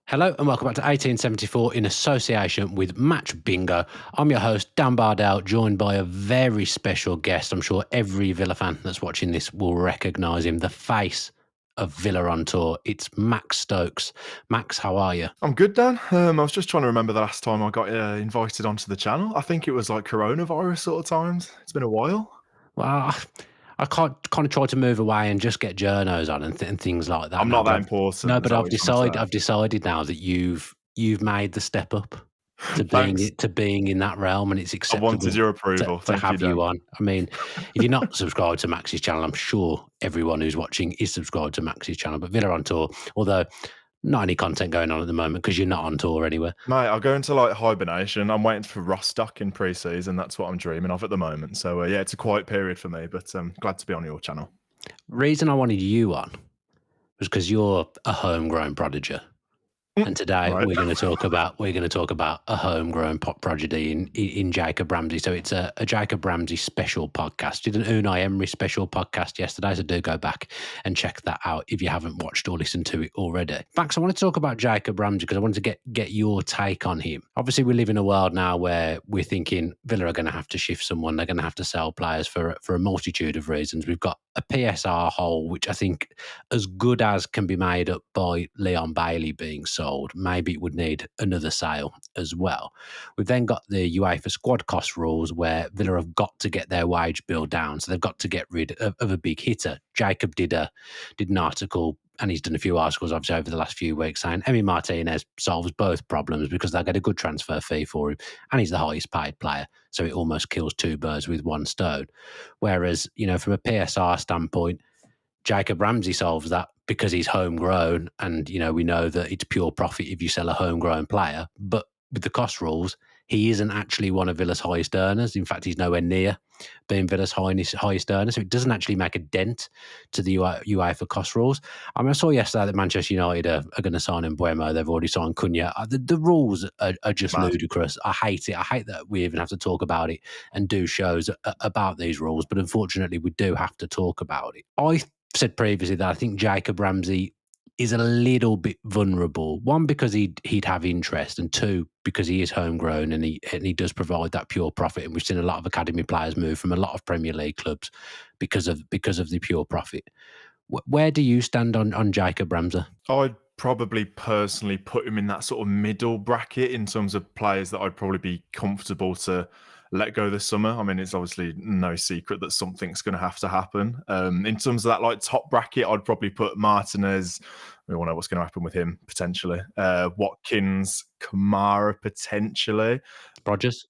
Hello and welcome back to 1874 in association with Match Bingo. I'm your host, Dan Bardell, joined by a very special guest. I'm sure every Villa fan that's watching this will recognise him, the face of Villa on tour. It's Max Stokes. Max, how are you? I'm good, Dan. I was just trying to remember the last time I got invited onto the channel. I think it was like coronavirus sort of times. It's been a while. Well, I can't kind of try to move away and just get journos on and things like that I'm now. not But that important. Is but that what you're trying to I've decided now that you've made the step up say? Thanks. to being in that realm, and it's I wanted acceptable your approval. to Thank you, have you Dan. on. I mean, if you're not subscribed to Max's channel, I'm sure everyone who's watching is subscribed to Max's channel. But Villa on tour, although not any content going on at the moment because you're not on tour anywhere. Mate, I'll go into like hibernation. I'm waiting for Rostock in pre-season. That's what I'm dreaming of at the moment. So yeah, it's a quiet period for me, but glad to be on your channel. Reason I wanted you on was because you're a homegrown prodigy. And today Right. we're going to talk about a homegrown pop prodigy in Jacob Ramsey. So it's a Jacob Ramsey special podcast. Did an Unai Emery special podcast yesterday, so do go back and check that out if you haven't watched or listened to it already. Max, I want to talk about Jacob Ramsey because I wanted to get your take on him. Obviously, we live in a world now where we're thinking Villa are going to have to shift someone. They're going to have to sell players for a multitude of reasons. We've got a PSR hole, which I think as good as can be made up by Leon Bailey being sold, maybe it would need another sale as well. We've then got the UEFA squad cost rules where Villa have got to get their wage bill down, so they've got to get rid of a big hitter. Jacob did an article, and he's done a few articles obviously over the last few weeks saying Emi Martinez solves both problems because they'll get a good transfer fee for him, and he's the highest paid player, so it almost kills two birds with one stone. Whereas, from a PSR standpoint, Jacob Ramsey solves that because he's homegrown, and we know that it's pure profit if you sell a homegrown player. But with the cost rules, he isn't actually one of Villa's highest earners. In fact, he's nowhere near being Villa's highest earner, so it doesn't actually make a dent to the UEFA cost rules. I mean, I saw yesterday that Manchester United are going to sign Mbuemo. They've already signed Cunha. The rules are just Mad. ludicrous. I hate it. I hate that we even have to talk about it and do shows about these rules, but unfortunately, we do have to talk about it. I said previously that I think Jacob Ramsey is a little bit vulnerable. One, because he'd have interest, and two, because he is homegrown and he does provide that pure profit. And we've seen a lot of academy players move from a lot of Premier League clubs because of the pure profit. Where do you stand on Jacob Ramsey? I'd probably personally put him in that sort of middle bracket in terms of players that I'd probably be comfortable to let go this summer. I mean, it's obviously no secret that something's going to have to happen. In terms of that like top bracket, I'd probably put Martinez. We all know what's going to happen with him potentially. Watkins, Kamara potentially. Rodgers?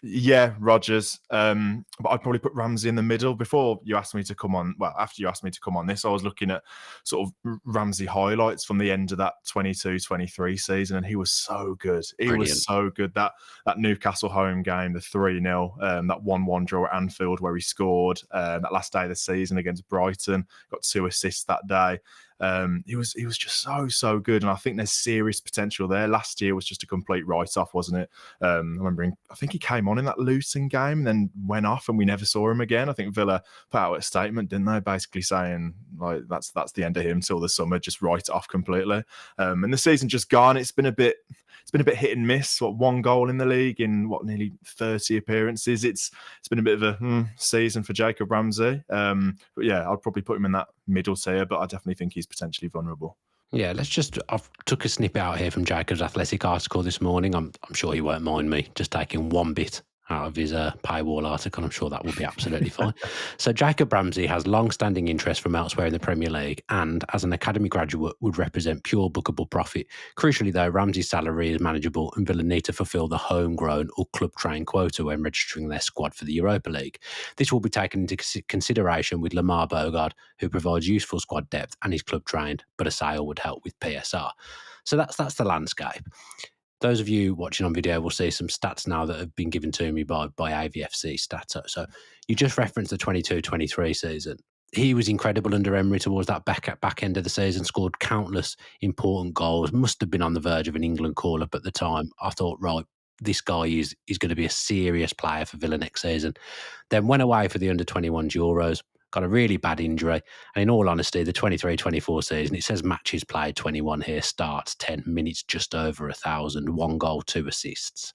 Yeah, Rodgers. But I'd probably put Ramsey in the middle. Before you asked me to come on, well, after you asked me to come on this, I was looking at sort of Ramsey highlights from the end of that 22-23 season, and he was so good. He was so good. That Newcastle home game, the 3-0, that 1-1 draw at Anfield where he scored, that last day of the season against Brighton, got 2 assists that day. He was just so good, and I think there's serious potential there. Last year was just a complete write-off, wasn't it? I think he came on in that Luton game and then went off, and we never saw him again. I think Villa put out a statement, didn't they, basically saying like that's the end of him till the summer, just write it off completely. And the season just gone. It's been a bit hit and miss. One goal in the league in nearly 30 appearances. It's been a bit of a season for Jacob Ramsey. But yeah, I'd probably put him in that middle tier, but I definitely think he's potentially vulnerable. Yeah, I've took a snippet out here from Jacob's Athletic article this morning. I'm sure he won't mind me just taking one bit out of his paywall article. I'm sure that will be absolutely fine. So Jacob Ramsey has long-standing interest from elsewhere in the Premier League, and as an academy graduate would represent pure bookable profit. Crucially though, Ramsey's salary is manageable, and Villa need to fulfil the homegrown or club trained quota when registering their squad for the Europa League. This will be taken into consideration with Lamar Bogard, who provides useful squad depth and is club trained, but a sale would help with PSR. So that's the landscape. Those of you watching on video will see some stats now that have been given to me by AVFC Stato. So you just referenced the 22-23 season. He was incredible under Emery towards that back end of the season, scored countless important goals, must have been on the verge of an England call-up at the time. I thought, right, this guy is going to be a serious player for Villa next season. Then went away for the under-21 Euros, got a really bad injury. And in all honesty, the 23-24 season, it says matches played 21 here, starts 10 minutes, just over 1,000, 1 goal, 2 assists.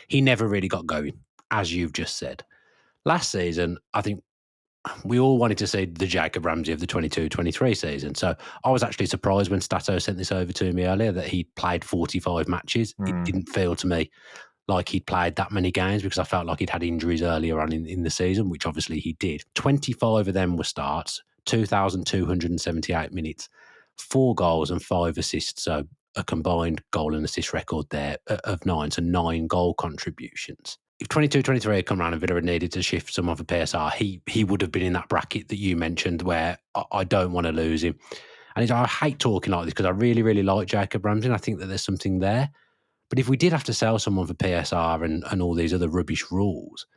He never really got going, as you've just said. Last season, I think we all wanted to see the Jacob Ramsey of the 22-23 season. So I was actually surprised when Stato sent this over to me earlier that he played 45 matches. It didn't feel to me like he'd played that many games because I felt like he'd had injuries earlier on in the season, which obviously he did. 25 of them were starts, 2,278 minutes, 4 goals and 5 assists. So a combined goal and assist record there of 9, so 9 goal contributions. If 22-23 had come around and Villa had needed to shift some of the PSR, he would have been in that bracket that you mentioned where I don't want to lose him. And I hate talking like this because I really, really like Jacob Ramsey and I think that there's something there. But if we did have to sell someone for PSR and all these other rubbish rules,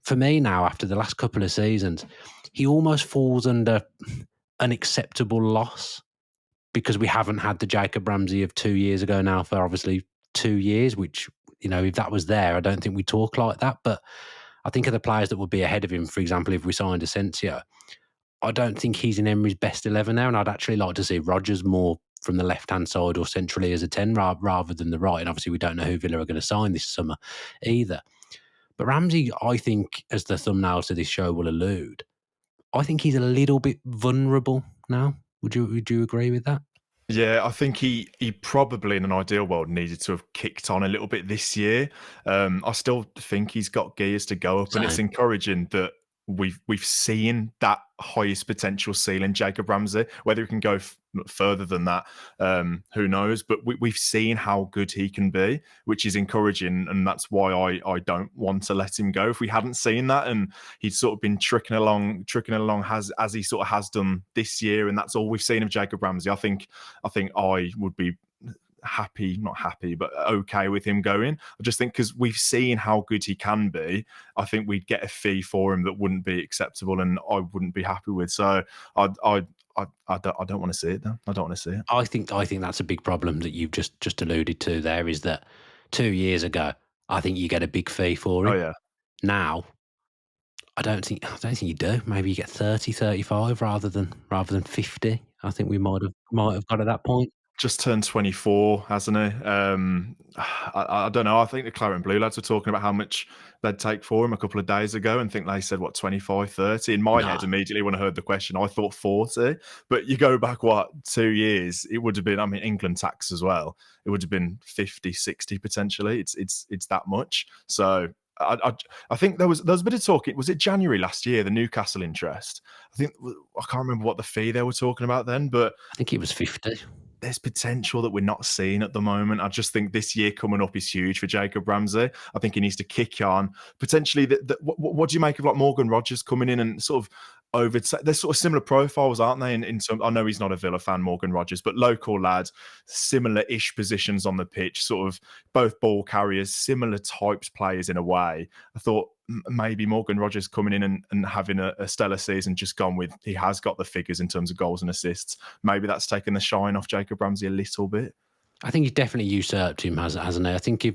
for me now, after the last couple of seasons, he almost falls under an acceptable loss because we haven't had the Jacob Ramsey of 2 years ago now for obviously 2 years, which, if that was there, I don't think we talk like that. But I think of the players that would be ahead of him, for example, if we signed Asensio, I don't think he's in Emery's best 11 now, and I'd actually like to see Rodgers more from the left-hand side or centrally as a 10 rather than the right. And obviously we don't know who Villa are going to sign this summer either. But Ramsey, I think, as the thumbnail to this show will allude, I think he's a little bit vulnerable now. Would you agree with that? Yeah, I think he probably in an ideal world needed to have kicked on a little bit this year. I still think he's got gears to go up, and it's Same. encouraging that we've seen that highest potential ceiling, Jacob Ramsey. Whether he can go further than that, who knows? But we've seen how good he can be, which is encouraging, and that's why I don't want to let him go. If we hadn't seen that, and he'd sort of been tricking along as he sort of has done this year, and that's all we've seen of Jacob Ramsey, I think I would be not happy, but okay with him going. I just think because we've seen how good he can be, I think we'd get a fee for him that wouldn't be acceptable and I wouldn't be happy with. So I don't want to see it though. I don't want to see it. I think that's a big problem that you've just alluded to there is that 2 years ago, I think you get a big fee for Oh him. yeah. Now, I don't think you do. Maybe you get 30, 35 rather than 50. I think we might have got to that point. Just turned 24, hasn't he? I don't know. I think the Claret and Blue lads were talking about how much they'd take for him a couple of days ago and think they said, 25, 30? In my head, immediately when I heard the question, I thought 40. But you go back, 2 years, it would have been, England tax as well. It would have been 50, 60 potentially. It's that much. So I think there was a bit of talk. Was it January last year, the Newcastle interest? I can't remember what the fee they were talking about then, but I think it was 50. There's potential that we're not seeing at the moment. I just think this year coming up is huge for Jacob Ramsey. I think he needs to kick on. Potentially, what do you make of like Morgan Rodgers coming in and sort of over? They're sort of similar profiles, aren't they? In some, I know he's not a Villa fan, Morgan Rodgers, but local lad, similar-ish positions on the pitch, sort of both ball carriers, similar types players in a way. I thought maybe Morgan Rodgers coming in and having a stellar season, just gone with, he has got the figures in terms of goals and assists. Maybe that's taken the shine off Jacob Ramsey a little bit. I think he definitely usurped him, hasn't he? I think if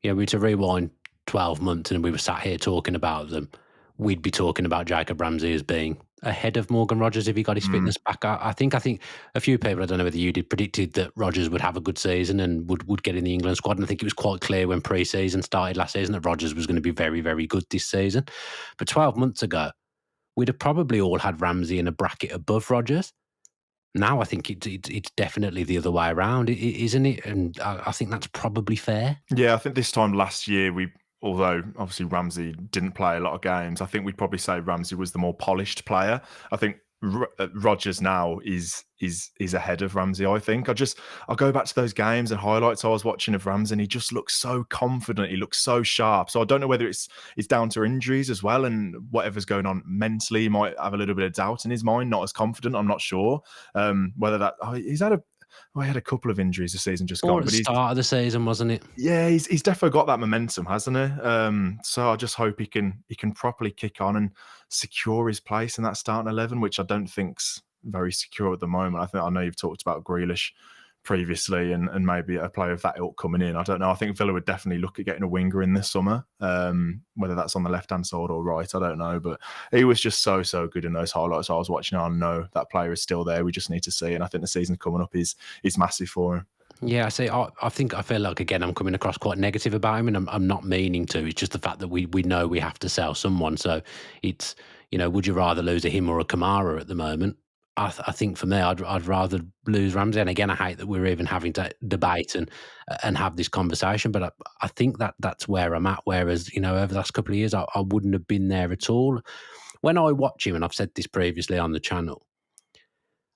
we were to rewind 12 months and we were sat here talking about them, we'd be talking about Jacob Ramsey as being ahead of Morgan Rodgers if he got his fitness back. I think a few people, I don't know whether you did, predicted that Rodgers would have a good season and would get in the England squad. And I think it was quite clear when pre-season started last season that Rodgers was going to be very, very good this season. But 12 months ago, we'd have probably all had Ramsey in a bracket above Rodgers. Now I think it's definitely the other way around, isn't it? And I think that's probably fair. Yeah, I think this time last year, although obviously Ramsey didn't play a lot of games, I think we'd probably say Ramsey was the more polished player. I think Rodgers now is ahead of Ramsey. I think I'll go back to those games and highlights I was watching of Ramsey, and he just looks so confident. He looks so sharp. So I don't know whether it's down to injuries as well, and whatever's going on mentally, he might have a little bit of doubt in his mind, not as confident. I'm not sure whether that he had a couple of injuries this season just gone. Or at the start of the season, wasn't it? Yeah, he's definitely got that momentum, hasn't he? So I just hope he can properly kick on and secure his place in that starting 11, which I don't think's very secure at the moment. I know you've talked about Grealish previously, and maybe a player of that ilk coming in. I don't know. I think Villa would definitely look at getting a winger in this summer, whether that's on the left-hand side or right, I don't know. But he was just so good in those highlights I was watching. I know that player is still there. We just need to see, and I think the season coming up is massive for him. Yeah, I see. I think I feel like again I'm coming across quite negative about him, and I'm not meaning to. It's just the fact that we know we have to sell someone. So it's would you rather lose a him or a Kamara at the moment? I think for me, I'd rather lose Ramsey. And again, I hate that we're even having to debate and have this conversation. But I think that's where I'm at. Whereas over the last couple of years, I wouldn't have been there at all. When I watch him, and I've said this previously on the channel,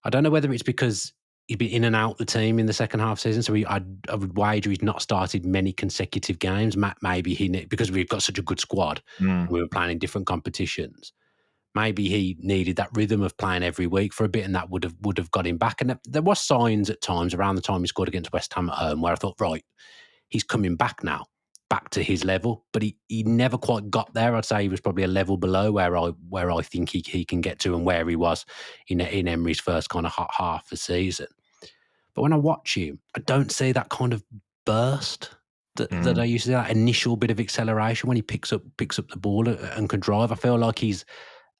I don't know whether it's because he'd been in and out the team in the second half season, so I would wager he's not started many consecutive games. Maybe because we've got such a good squad, and we were playing in different competitions. Maybe he needed that rhythm of playing every week for a bit, and that would have got him back. And there were signs at times around the time he scored against West Ham at home where I thought, right, he's coming back now, back to his level. But he never quite got there. I'd say he was probably a level below where I think he can get to, and where he was in Emery's first kind of half a season. But when I watch him, I don't see that kind of burst that I used to see, that initial bit of acceleration when he picks up the ball and can drive. I feel like he's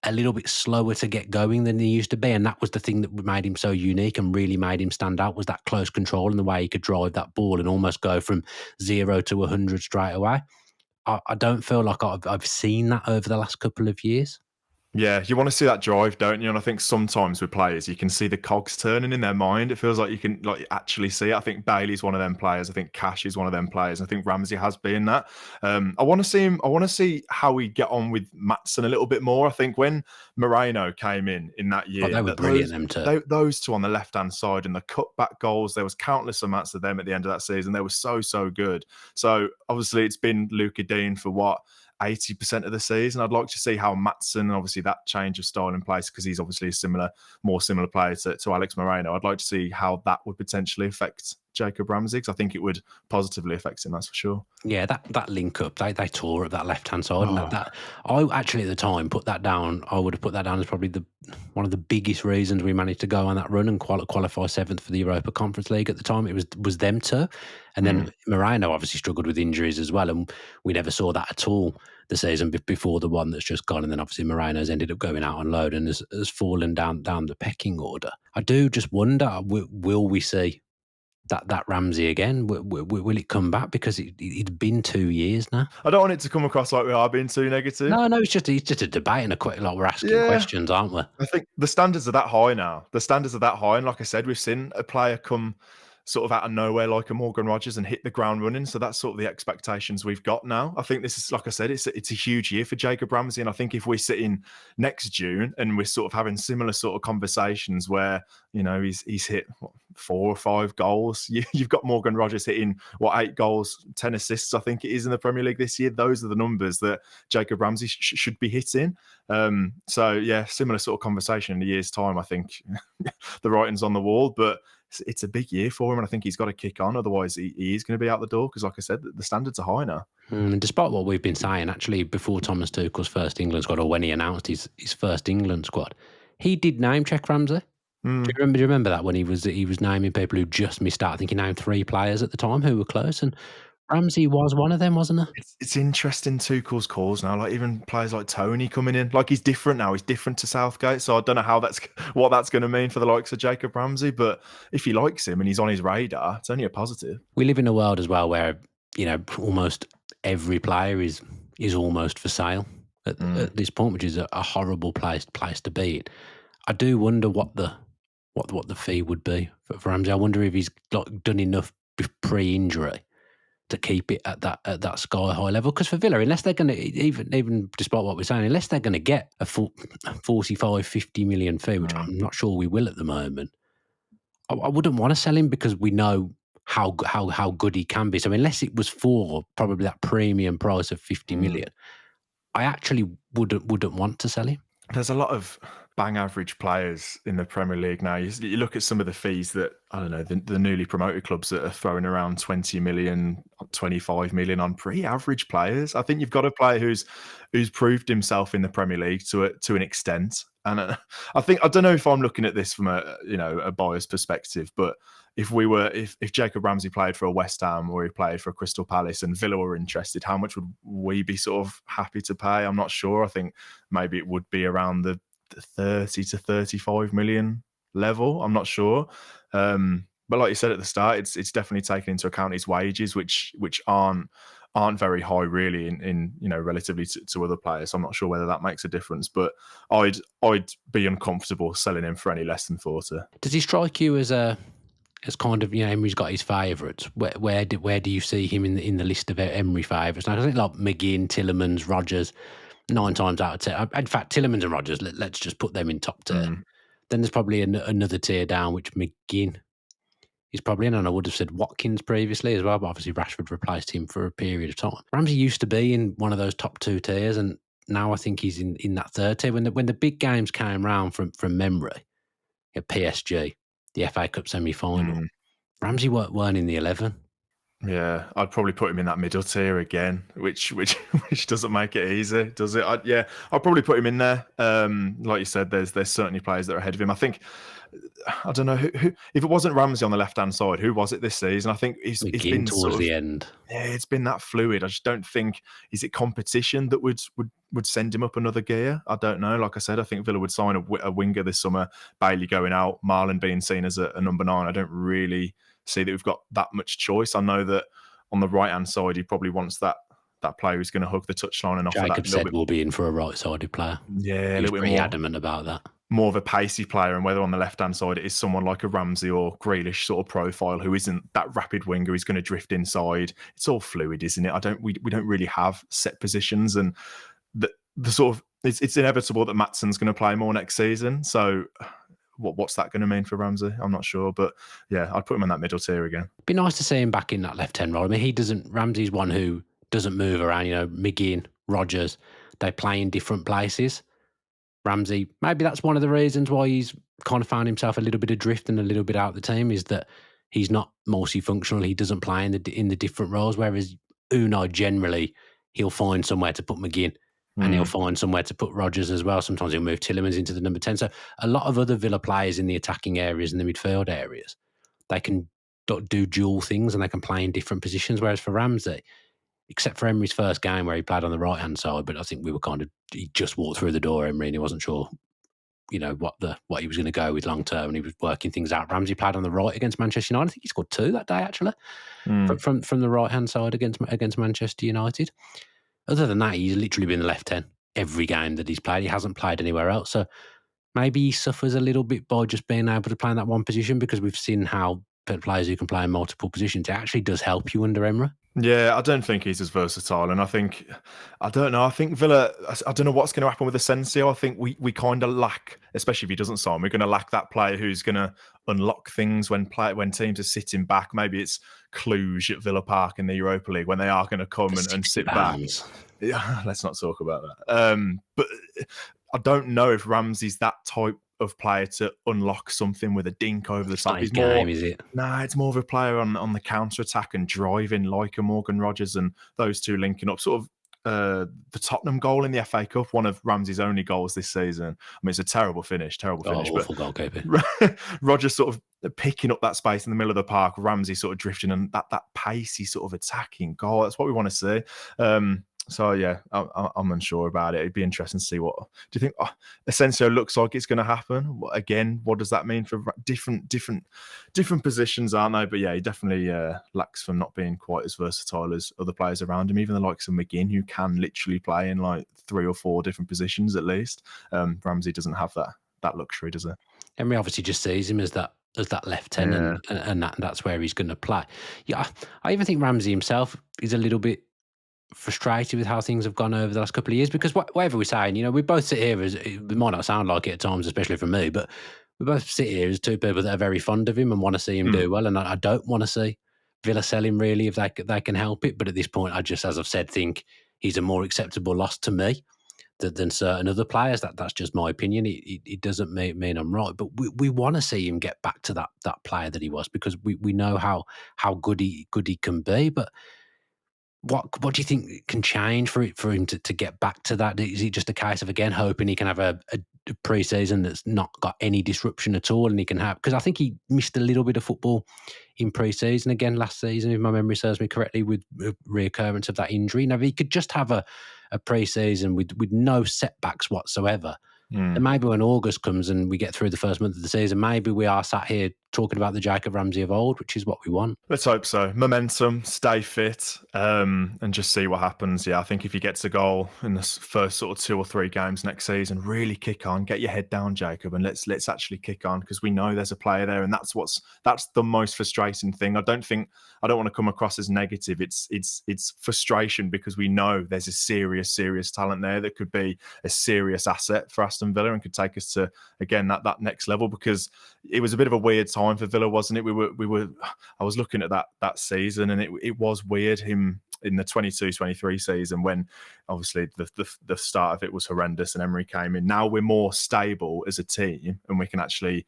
a little bit slower to get going than he used to be, and that was the thing that made him so unique and really made him stand out, was that close control and the way he could drive that ball and almost go from 0 to 100 straight away. I don't feel like I've seen that over the last couple of years. Yeah, you want to see that drive, don't you? And I think sometimes with players, you can see the cogs turning in their mind. It feels like you can actually see it. I think Bailey's one of them players. I think Cash is one of them players. I think Ramsey has been that. I want to see him. I want to see how we get on with Maatsen a little bit more. I think when Moreno came in that year, they were brilliant. Them too. Those two on the left-hand side and the cutback goals, there was countless amounts of them at the end of that season. They were so good. So obviously it's been Luca Dean for what? 80% of the season. I'd like to see how Maatsen, obviously that change of style in place, because he's obviously a more similar player to Alex Moreno. I'd like to see how that would potentially affect Jacob Ramsey, because I think it would positively affect him, that's for sure. Yeah, that link up, they tore up that left hand side, and that I actually at the time put that down. I would have put that down as probably one of the biggest reasons we managed to go on that run and qualify seventh for the Europa Conference League at the time. It was them two, and then Moreno obviously struggled with injuries as well, and we never saw that at all the season before the one that's just gone. And then obviously Moreno's ended up going out on loan and has fallen down the pecking order. I do just wonder, will we see that Ramsey again? Will it come back? Because it's been 2 years now. I don't want it to come across like we are being too negative. No, it's just a debate and we're asking questions, aren't we? I think the standards are that high now. The standards are that high, and like I said, we've seen a player come sort of out of nowhere like a Morgan Rogers and hit the ground running. So that's sort of the expectations we've got now. I think this is, like I said, it's a huge year for Jacob Ramsey. And I think if we're sitting next June and we're sort of having similar sort of conversations where, he's hit 4 or 5 goals. You've got Morgan Rogers hitting 8 goals, 10 assists, I think it is, in the Premier League this year. Those are the numbers that Jacob Ramsey should be hitting. So yeah, similar sort of conversation in a year's time. I think the writing's on the wall, but it's a big year for him, and I think he's got to kick on. Otherwise, he is going to be out the door, because, like I said, the standards are high now. And despite what we've been saying, actually, before Thomas Tuchel's first England squad, or when he announced his first England squad, he did name check Ramsey. Do you remember that when he was naming people who just missed out? I think he named 3 players at the time who were close, and Ramsey was one of them, wasn't he? It's interesting, Tuchel's calls now. Like even players like Tony coming in, like he's different now. He's different to Southgate, so I don't know what that's going to mean for the likes of Jacob Ramsey. But if he likes him and he's on his radar, it's only a positive. We live in a world as well where almost every player is almost for sale at this point, which is a horrible place to be. I do wonder what the fee would be for Ramsey. I wonder if he's done enough pre-injury to keep it at that sky high level. Because for Villa, unless they're going to, even despite what we're saying, unless they're going to get a 45-50 million fee, which I'm not sure we will at the moment, I wouldn't want to sell him, because we know how good he can be. So unless it was for probably that premium price of 50 million, I actually wouldn't want to sell him. There's a lot of bang average players in the Premier League now. You look at some of the fees that, I don't know, the newly promoted clubs that are throwing around 20 million, 25 million on pretty average players. I think you've got a player who's proved himself in the Premier League to an extent. And I don't know if I'm looking at this from a biased perspective, but if Jacob Ramsey played for a West Ham or he played for a Crystal Palace and Villa were interested, how much would we be sort of happy to pay? I'm not sure. I think maybe it would be around the 30 to 35 million level. I'm not sure. But like you said at the start, it's definitely taken into account his wages, which aren't very high really in relatively to other players. So I'm not sure whether that makes a difference, but I'd be uncomfortable selling him for any less than 40. Does he strike you as kind of, Emery's got his favourites? Where do you see him in the list of Emery favourites? Now, I think like McGinn, Tielemans, Rodgers, 9 times out of 10. In fact, Tielemans and Rodgers, let's just put them in top tier. Then there's probably another tier down, which McGinn is probably in, and I would have said Watkins previously as well, but obviously Rashford replaced him for a period of time. Ramsey used to be in one of those top 2 tiers, and now I think he's in that 3rd tier. When the big games came round from memory, at PSG, the FA Cup semi-final, Ramsey weren't in the 11. Yeah, I'd probably put him in that middle tier again, which doesn't make it easy, does it? I'll probably put him in there. Like you said, there's certainly players that are ahead of him. I think, I don't know who if it wasn't Ramsey on the left hand side, who was it this season? I think it's been towards the end. Yeah, it's been that fluid. I just don't think, is it competition that would send him up another gear? I don't know. Like I said, I think Villa would sign a winger this summer. Bailey going out, Marlon being seen as a number 9. I don't really see that we've got that much choice. I know that on the right hand side, he probably wants that player who's going to hug the touchline and offer Jacob that. Jacob said we'll be in for a right-sided player. Yeah, he's pretty adamant about that. More of a pacey player, and whether on the left hand side it is someone like a Ramsey or Grealish sort of profile who isn't that rapid winger, who's going to drift inside. It's all fluid, isn't it? We don't really have set positions, and the sort of it's inevitable that Matsson's going to play more next season. So what's that going to mean for Ramsey? I'm not sure, but yeah, I'd put him in that middle tier again. Be nice to see him back in that left-hand role. I mean, Ramsey's one who doesn't move around. McGinn, Rodgers, they play in different places. Ramsey, maybe that's one of the reasons why he's kind of found himself a little bit adrift and a little bit out of the team, is that he's not multifunctional. He doesn't play in the different roles, whereas Unai generally, he'll find somewhere to put McGinn and he'll find somewhere to put Rodgers as well. Sometimes he'll move Tielemans into the number 10. So a lot of other Villa players in the attacking areas and the midfield areas, they can do dual things and they can play in different positions, whereas for Ramsey, except for Emery's first game where he played on the right-hand side, but I think he just walked through the door, Emery, and he wasn't sure, what he was going to go with long-term, and he was working things out. Ramsey played on the right against Manchester United. I think he scored 2 that day, actually, from the right-hand side against Manchester United. Other than that, he's literally been the left 10 every game that he's played. He hasn't played anywhere else. So maybe he suffers a little bit by just being able to play in that one position, because we've seen how players who can play in multiple positions, it actually does help you under Emery. Yeah, I don't think he's as versatile, and I think Villa, I don't know what's going to happen with Asensio. I think we kind of lack, especially if he doesn't sign, we're going to lack that player who's going to unlock things when teams are sitting back. Maybe it's Cluj at Villa Park in the Europa League when they are going to come and sit back. Yeah, let's not talk about that. But I don't know if Ramsey's that type of player to unlock something with a dink over the top. He's more, is it? Nah, it's more of a player on the counter attack and driving, like a Morgan Rodgers, and those two linking up. Sort of the Tottenham goal in the FA Cup, one of Ramsey's only goals this season. I mean, it's a terrible finish, awful goalkeeper. Rodgers sort of picking up that space in the middle of the park, Ramsey sort of drifting, and that pacey sort of attacking goal. That's what we want to see. So yeah, I'm unsure about it. It'd be interesting to see what. Do you think Asensio looks like it's going to happen again? What does that mean for different positions, aren't they? But yeah, he definitely lacks from not being quite as versatile as other players around him. Even the likes of McGinn, who can literally play in like 3 or 4 different positions at least. Ramsey doesn't have that luxury, does he? Emery obviously just sees him as that left 10, and that's where he's going to play. Yeah, I even think Ramsey himself is a little bit frustrated with how things have gone over the last couple of years, because whatever we're saying, we both sit here as, it might not sound like it at times, especially for me, but we both sit here as two people that are very fond of him and want to see him do well, and I don't want to see Villa sell him really if they can help it. But at this point, I just, as I've said, think he's a more acceptable loss to me than certain other players. That's just my opinion. It doesn't mean I'm right, but we want to see him get back to that player that he was, because we know how good he can be. But what do you think can change for him to get back to that? Is it just a case of, again, hoping he can have a pre-season that's not got any disruption at all, and he can have, because I think he missed a little bit of football in pre-season again last season, if my memory serves me correctly, with a reoccurrence of that injury. Now, if he could just have a pre-season with no setbacks whatsoever, Mm. and maybe when August comes and we get through the first month of the season, maybe we are sat here talking about the Jacob Ramsey of old, which is what we want. Let's hope so. Momentum, stay fit, and just see what happens. Yeah, I think if he gets a goal in the first sort of 2 or 3 games next season, really kick on, get your head down, Jacob, and let's actually kick on, because we know there's a player there, and that's the most frustrating thing. I don't want to come across as negative. It's frustration, because we know there's a serious talent there that could be a serious asset for Aston Villa and could take us to, again, that next level. Because it was a bit of a weird time for Villa, wasn't it? I was looking at that season, and it was weird, him in the 22-23 season, when obviously the start of it was horrendous and Emery came in. Now we're more stable as a team and we can actually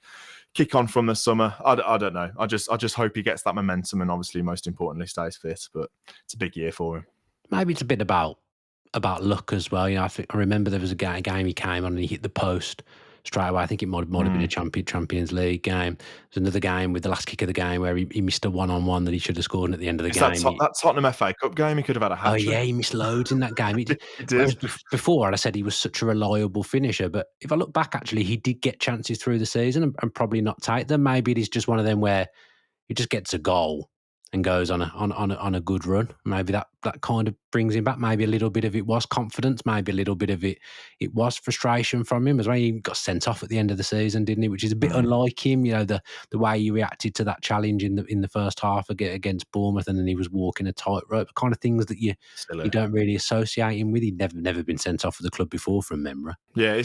kick on from the summer. I don't know. I just hope he gets that momentum, and obviously, most importantly, stays fit. But it's a big year for him. Maybe it's a bit about luck as well. I remember there was a game he came on and he hit the post straight away. I think it might have been a Champions League game. There's another game with the last kick of the game where he missed a one-on-one that he should have scored, and at the end of the It's that, game, that Tottenham FA Cup game. He could have had a oh hat trick. yeah, he missed loads in that game. He Whereas did. before, I said he was such a reliable finisher, but if I look back, actually, he did get chances through the season and probably not take them. Maybe it is just one of them where he just gets a goal and goes on a good run. Maybe that kind of brings him back. Maybe a little bit of it was confidence. Maybe a little bit of it was frustration from him, as well. He got sent off at the end of the season, didn't he? Which is a bit unlike him. The way he reacted to that challenge in the first half against Bournemouth, and then he was walking a tightrope. Kind of things that you don't really associate him with. He'd never been sent off for the club before, from memory. Yeah,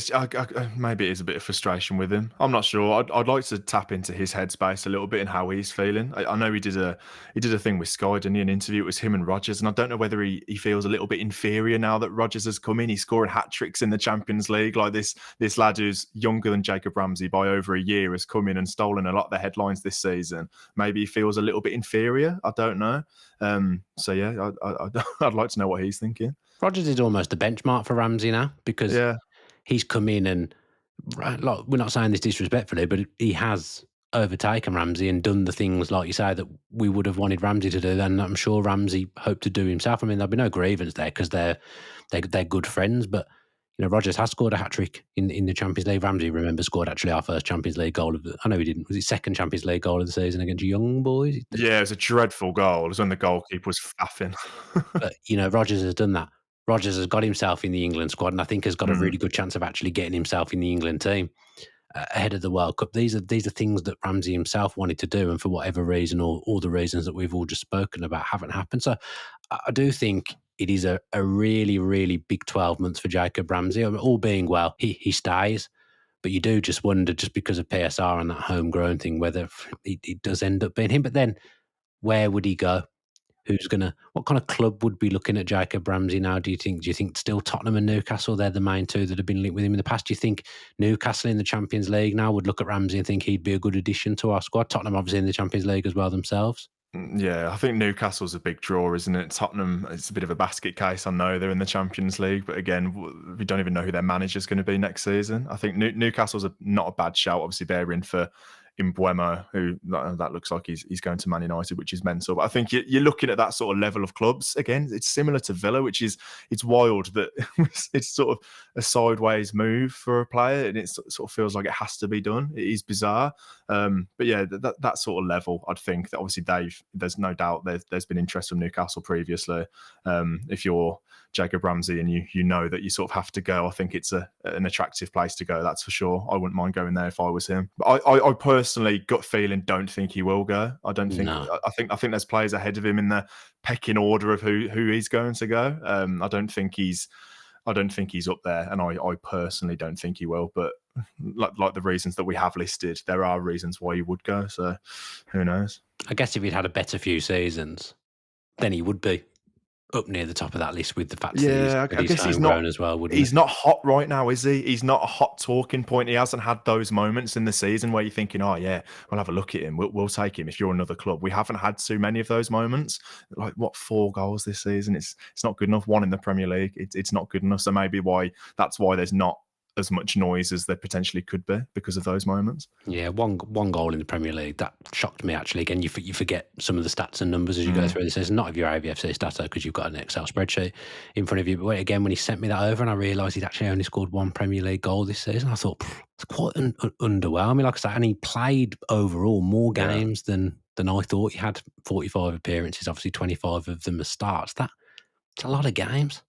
maybe it is a bit of frustration with him. I'm not sure. I'd like to tap into his headspace a little bit and how he's feeling. I know he did a thing with Sky, didn't he? An interview. It was him and Rodgers, and I don't know whether he feels a little bit inferior now that Rodgers has come in. He's scoring hat tricks in the Champions League. Like this lad who's younger than Jacob Ramsey by over a year has come in and stolen a lot of the headlines this season. Maybe he feels a little bit inferior. I don't know. So yeah, I'd like to know what he's thinking. Rodgers is almost a benchmark for Ramsey now, because he's come in and, like, we're not saying this disrespectfully, but he has overtaken Ramsey and done the things, like you say, that we would have wanted Ramsey to do, and I'm sure Ramsey hoped to do himself. I mean, there'll be no grievance there because they're good friends, but Rodgers has scored a hat-trick in the Champions League. Ramsey, remember, scored actually our first Champions League goal I know he didn't. Was his second Champions League goal of the season against Young Boys? Yeah, it was a dreadful goal. It was when the goalkeeper was faffing. But, Rodgers has done that. Rodgers has got himself in the England squad, and I think has got a really good chance of actually getting himself in the England team ahead of the World Cup. These are things that Ramsey himself wanted to do, and for whatever reason, or all the reasons that we've all just spoken about, haven't happened. So I do think it is a really, really big 12 months for Jacob Ramsey. I mean, all being well, he stays. But you do just wonder, just because of PSR and that homegrown thing, whether it does end up being him. But then where would he go? What kind of club would be looking at Jacob Ramsey now, do you think? Do you think still Tottenham and Newcastle, they're the main two that have been linked with him in the past? Do you think Newcastle in the Champions League now would look at Ramsey and think he'd be a good addition to our squad? Tottenham obviously in the Champions League as well themselves. Yeah, I think Newcastle's a big draw, isn't it? Tottenham, it's a bit of a basket case. I know they're in the Champions League, but again, we don't even know who their manager's going to be next season. I think Newcastle's not a bad shout. Obviously, they're in for Mbeumo, who that looks like he's going to Man United, which is mental. But I think you're looking at that sort of level of clubs. Again, it's similar to Villa, which is, it's wild that it's sort of a sideways move for a player, and it sort of feels like it has to be done. It is bizarre. But yeah, that sort of level, I'd think that obviously there's no doubt there's been interest from Newcastle previously. If you're Jacob Ramsey and you know that you sort of have to go, I think it's an attractive place to go, that's for sure. I wouldn't mind going there if I was him. But I personally, gut feeling, don't think he will go. I don't think. No. I think there's players ahead of him in the pecking order of who he's going to go. I don't think he's up there, and I personally don't think he will. But like the reasons that we have listed, there are reasons why he would go. So who knows? I guess if he'd had a better few seasons, then he would be up near the top of that list with the fact Yeah, that I he's guess he's not homegrown as well, wouldn't he? he's not hot right now, is he? He's not a hot talking point. He hasn't had those moments in the season where you're thinking, "Oh yeah, we'll have a look at him. We'll take him if you're another club." We haven't had too many of those moments. Like what 4 goals this season? It's not good enough. 1 in the Premier League. It's not good enough. So maybe that's why there's not as much noise as there potentially could be because of those moments. Yeah, one goal in the Premier League. That shocked me, actually. Again, you forget some of the stats and numbers as you go through this. It's not of your AVFC stats, because you've got an Excel spreadsheet in front of you. But again, when he sent me that over and I realised he'd actually only scored 1 Premier League goal this season, I thought, it's quite underwhelming. Like I said, and he played overall more Yeah. games than I thought. He had 45 appearances, obviously 25 of them as starts. That's a lot of games.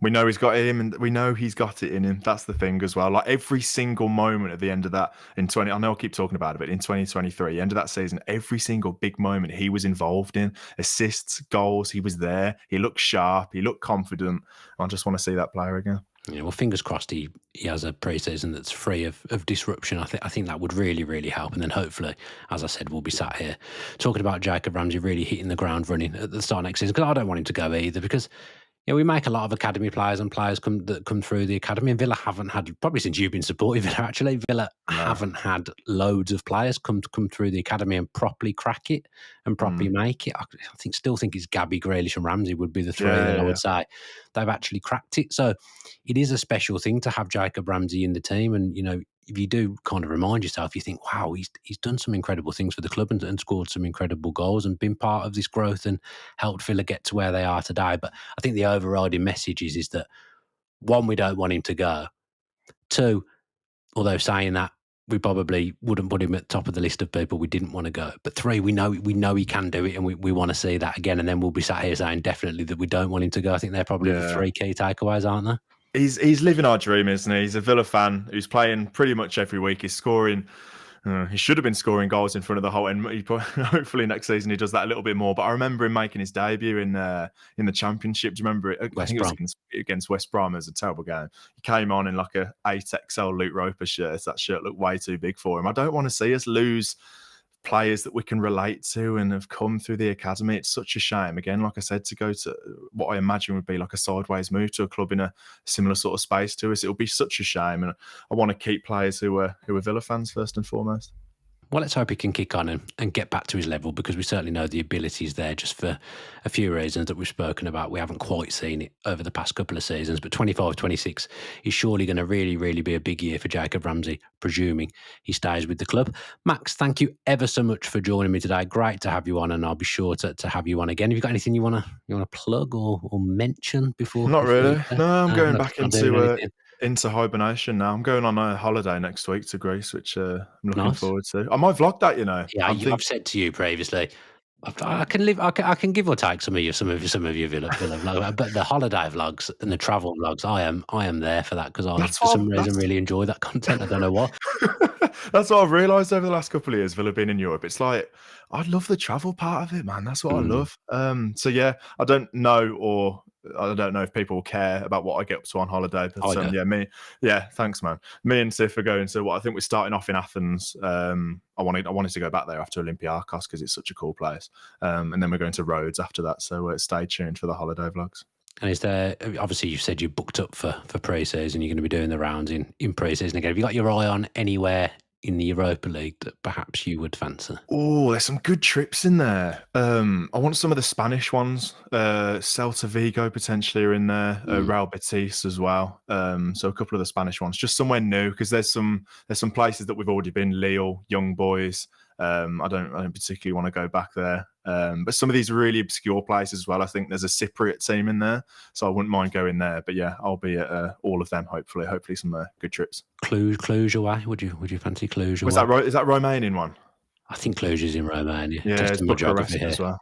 We know he's got it in him, and we know he's got it in him. That's the thing as well. Like every single moment at the end of that I know I keep talking about it, but in 2023, end of that season, every single big moment he was involved in, assists, goals, he was there. He looked sharp. He looked confident. I just want to see that player again. Yeah, well, fingers crossed he has a pre-season that's free of disruption. I think that would really, really help. And then hopefully, as I said, we'll be sat here talking about Jacob Ramsey really hitting the ground running at the start of next season, because I don't want him to go either, because we make a lot of academy players and players that come through the academy, and Villa haven't had, probably since you've been supporting Villa, actually, Villa haven't had loads of players come through the academy and properly crack it and properly make it. I still think it's Gabby, Grealish and Ramsey would be the 3 that I would say they've actually cracked it. So it is a special thing to have Jacob Ramsey in the team, and if you do kind of remind yourself, you think, wow, he's done some incredible things for the club and scored some incredible goals and been part of this growth and helped Villa get to where they are today. But I think the overriding message is that, 1, we don't want him to go. 2, although saying that, we probably wouldn't put him at the top of the list of people we didn't want to go. But 3, we know he can do it, and we want to see that again. And then we'll be sat here saying definitely that we don't want him to go. I think they're probably the 3 key takeaways, aren't they? He's living our dream, isn't he? He's a Villa fan who's playing pretty much every week. He's scoring. He should have been scoring goals in front of the whole end. Hopefully next season he does that a little bit more. But I remember him making his debut in the Championship. Do you remember it? I think it was against West Brom. It was a terrible game. He came on in like a 8XL Luke Roper shirt. That shirt looked way too big for him. I don't want to see us lose players that we can relate to and have come through the academy. It's such a shame, again, like I said, to go to what I imagine would be like a sideways move to a club in a similar sort of space to us. It'll be such a shame, and I want to keep players who are Villa fans first and foremost. Well, let's hope he can kick on and get back to his level, because we certainly know the ability is there, just for a few reasons that we've spoken about. We haven't quite seen it over the past couple of seasons, but 25-26 is surely going to really, really be a big year for Jacob Ramsey, presuming he stays with the club. Max, thank you ever so much for joining me today. Great to have you on, and I'll be sure to have you on again. Have you got anything you want to plug or mention before? Not really. No, I'm going back into hibernation now. I'm going on a holiday next week to Greece, which I'm looking forward to. I might vlog that, Yeah, I've said to you previously, I can give or take some of your Villa vlogs, but the holiday vlogs and the travel vlogs, I am there for that, because I for some reason really enjoy that content. I don't know why. That's what I've realised over the last couple of years, Villa being in Europe. It's like, I love the travel part of it, man. That's what I love. So yeah, I don't know if people will care about what I get up to on holiday, but thanks, man. Me and Sif are going to what I think we're starting off in Athens. I wanted to go back there after Olympiacos because it's such a cool place, and then we're going to Rhodes after that. So stay tuned for the holiday vlogs. And is there, obviously you said you booked up for pre-season, you're going to be doing the rounds in pre-season again. Have you got your eye on anywhere in the Europa League that perhaps you would fancy? Oh, there's some good trips in there. I want some of the Spanish ones. Celta Vigo potentially are in there. Real Betis as well. So a couple of the Spanish ones, just somewhere new, because there's some places that we've already been. Lille, Young Boys. I don't particularly want to go back there. But some of these really obscure places as well. I think there's a Cypriot team in there, so I wouldn't mind going there. But yeah, I'll be at all of them. Hopefully some good trips. Cluj away? Would you fancy Cluj away? Was that right? Is that Romanian one? I think Cluj is in Romania. Yeah, it's Bucharest as well.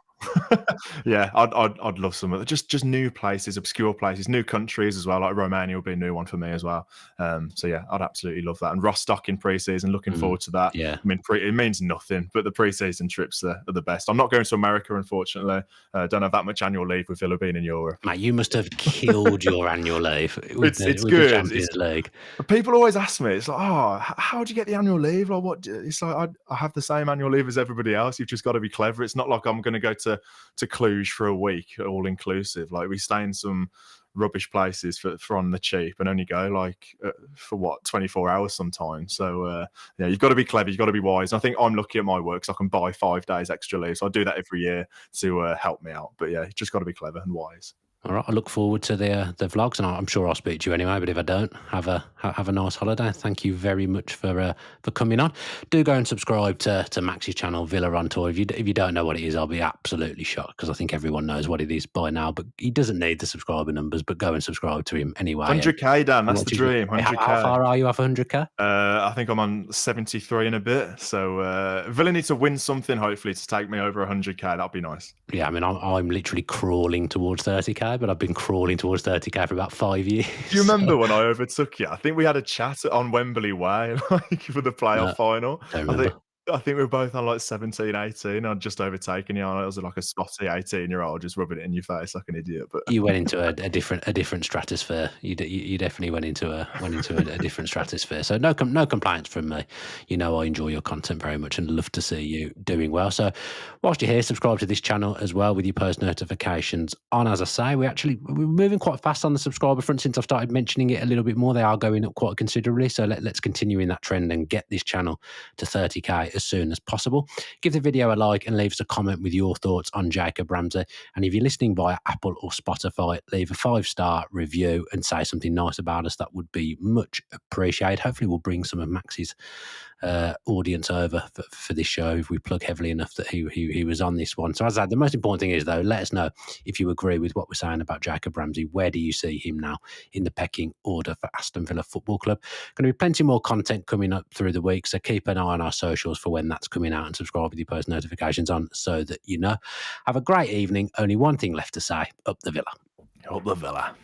Yeah, I'd love some of just new places, obscure places, new countries as well. Like Romania will be a new one for me as well. So yeah, I'd absolutely love that. And Rostock in pre-season, looking forward to that. Yeah, I mean, it means nothing, but the pre-season trips are the best. I'm not going to America, unfortunately. Don't have that much annual leave with Villa being in Europe. Mate, you must have killed your annual leave. It's good. The Champions League. People always ask me, it's like, oh, how do you get the annual leave? Like, what? It's like I have the same annual leave as everybody else. You've just got to be clever. It's not like I'm going to go to to Cluj for a week, all inclusive. Like, we stay in some rubbish places for on the cheap and only go like for what 24 hours sometimes. So yeah, you've got to be clever, you've got to be wise. And I think I'm lucky at my work, so I can buy 5 days extra leave. So I do that every year to help me out. But yeah, you just got to be clever and wise. All right, I look forward to the vlogs, and I'm sure I'll speak to you anyway. But if I don't, have a nice holiday. Thank you very much for coming on. Do go and subscribe to Max's channel, Villa on Tour. If you don't know what it is, I'll be absolutely shocked, because I think everyone knows what it is by now. But he doesn't need the subscriber numbers. But go and subscribe to him anyway. 100k, Dan. That's the dream. 100k. How far are you off 100k? I think I'm on 73 and a bit. So Villa need to win something, hopefully, to take me over 100k. That'd be nice. Yeah, I mean, I'm literally crawling towards 30k, but I've been crawling towards 30k for about 5 years. Do you remember when I overtook you? I think we had a chat on Wembley Way, like, for the playoff final. Don't remember. I think we were both on like 17, 18. I'd just overtaken you. I was like a spotty 18-year-old just rubbing it in your face like an idiot. But you went into a different stratosphere. You definitely went into a different stratosphere. So no complaints from me. You know, I enjoy your content very much and love to see you doing well. So whilst you're here, subscribe to this channel as well with your post notifications on. As I say, we're moving quite fast on the subscriber front since I've started mentioning it a little bit more. They are going up quite considerably. So let's continue in that trend and get this channel to 30k as soon as possible. Give the video a like and leave us a comment with your thoughts on Jacob Ramsey. And if you're listening via Apple or Spotify, leave a 5-star review and say something nice about us. That would be much appreciated. Hopefully we'll bring some of Max's audience over for this show if we plug heavily enough that he was on this one. So as I said, the most important thing is, though, let us know if you agree with what we're saying about Jacob Ramsey. Where do you see him now in the pecking order for Aston Villa Football Club? Going to be plenty more content coming up through the week, so keep an eye on our socials for when that's coming out, and subscribe with your post notifications on so that you know. Have a great evening. Only one thing left to say: up the Villa. up the Villa.